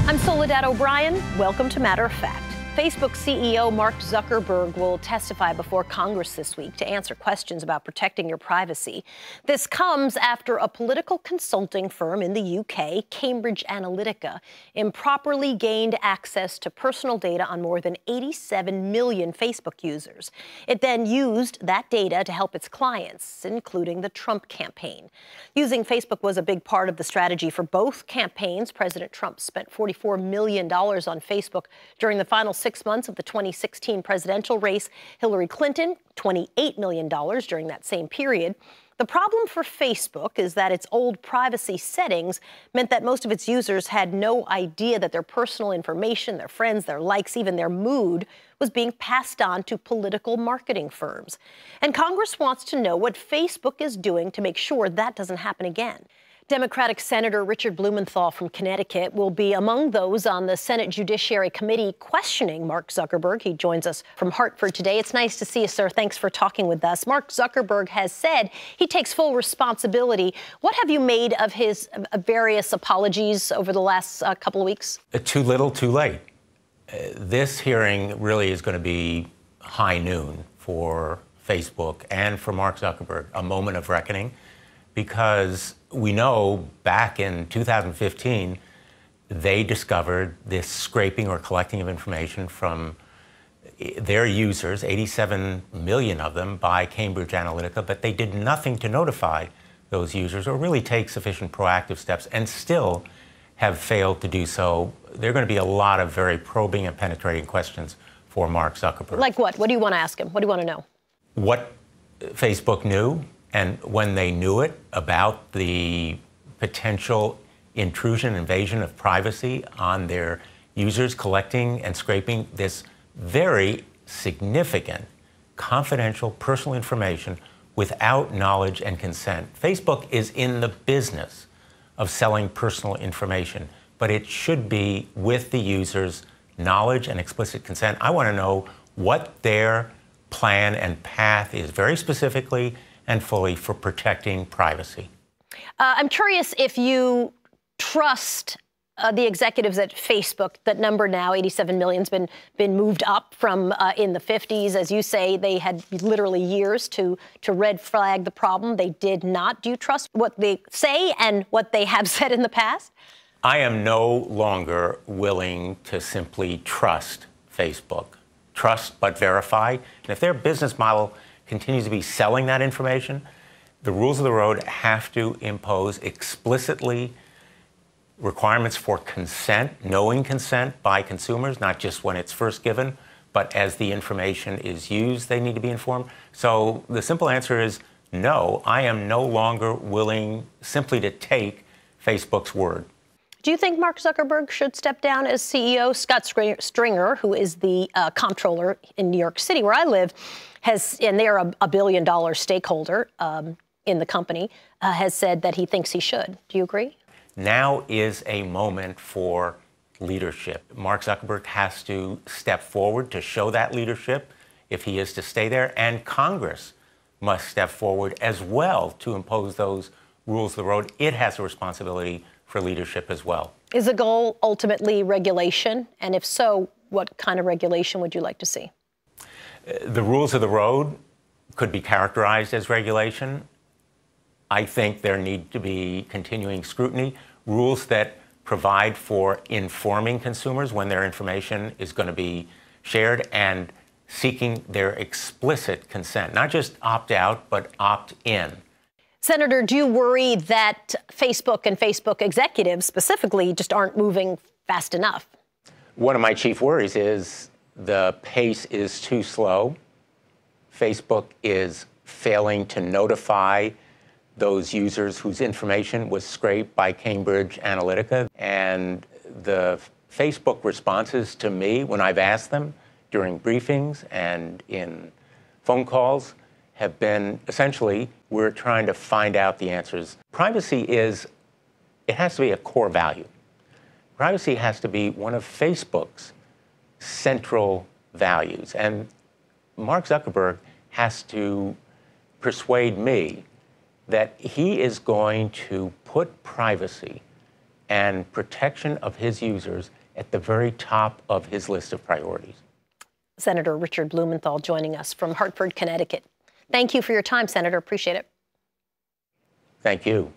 I'm Soledad O'Brien. Welcome to Matter of Fact. Facebook CEO Mark Zuckerberg will testify before Congress this week to answer questions about protecting your privacy. This comes after a political consulting firm in the UK, Cambridge Analytica, improperly gained access to personal data on more than 87 million Facebook users. It then used that data to help its clients, including the Trump campaign. Using Facebook was a big part of the strategy for both campaigns. President Trump spent $44 million on Facebook during the final 6 months of the 2016 presidential race. Hillary Clinton, $28 million during that same period. The problem for Facebook is that its old privacy settings meant that most of its users had no idea that their personal information, their friends, their likes, even their mood was being passed on to political marketing firms. And Congress wants to know what Facebook is doing to make sure that doesn't happen again. Democratic Senator Richard Blumenthal from Connecticut will be among those on the Senate Judiciary Committee questioning Mark Zuckerberg. He joins us from Hartford today. It's nice to see you, sir. Thanks for talking with us. Mark Zuckerberg has said he takes full responsibility. What have you made of his various apologies over the last couple of weeks? Too little, too late. This hearing really is going to be high noon for Facebook and for Mark Zuckerberg, a moment of reckoning, because we know back in 2015, they discovered this scraping or collecting of information from their users, 87 million of them, by Cambridge Analytica, but they did nothing to notify those users or really take sufficient proactive steps, and still have failed to do so. There are going to be a lot of very probing and penetrating questions for Mark Zuckerberg. Like what? What do you want to ask him? What do you want to know? What Facebook knew, and when they knew it, about the potential intrusion, invasion of privacy on their users, collecting and scraping this very significant, confidential, personal information without knowledge and consent. Facebook is in the business of selling personal information, but it should be with the user's knowledge and explicit consent. I want to know what their plan and path is, very specifically and fully, for protecting privacy. I'm curious if you trust the executives at Facebook. That number now, 87 million, has been moved up from in the 50s. As you say, they had literally years to red flag the problem. They did not. Do you trust what they say and what they have said in the past? I am no longer willing to simply trust Facebook. Trust but verify. And if their business model continues to be selling that information, the rules of the road have to impose explicitly requirements for consent, knowing consent by consumers, not just when it's first given, but as the information is used, they need to be informed. So the simple answer is no, I am no longer willing simply to take Facebook's word. Do you think Mark Zuckerberg should step down as CEO? Scott Stringer, who is the comptroller in New York City, where I live, and they are a billion-dollar stakeholder in the company, has said that he thinks he should. Do you agree? Now is a moment for leadership. Mark Zuckerberg has to step forward to show that leadership if he is to stay there, and Congress must step forward as well to impose those rules of the road. It has a responsibility for leadership as well. Is the goal ultimately regulation? And if so, what kind of regulation would you like to see? The rules of the road could be characterized as regulation. I think there need to be continuing scrutiny, rules that provide for informing consumers when their information is going to be shared and seeking their explicit consent, not just opt out, but opt in. Senator, do you worry that Facebook and Facebook executives specifically just aren't moving fast enough? One of my chief worries is the pace is too slow. Facebook is failing to notify those users whose information was scraped by Cambridge Analytica. And the Facebook responses to me when I've asked them during briefings and in phone calls have been essentially, we're trying to find out the answers. Privacy it has to be a core value. Privacy has to be one of Facebook's central values. And Mark Zuckerberg has to persuade me that he is going to put privacy and protection of his users at the very top of his list of priorities. Senator Richard Blumenthal joining us from Hartford, Connecticut. Thank you for your time, Senator. Appreciate it. Thank you.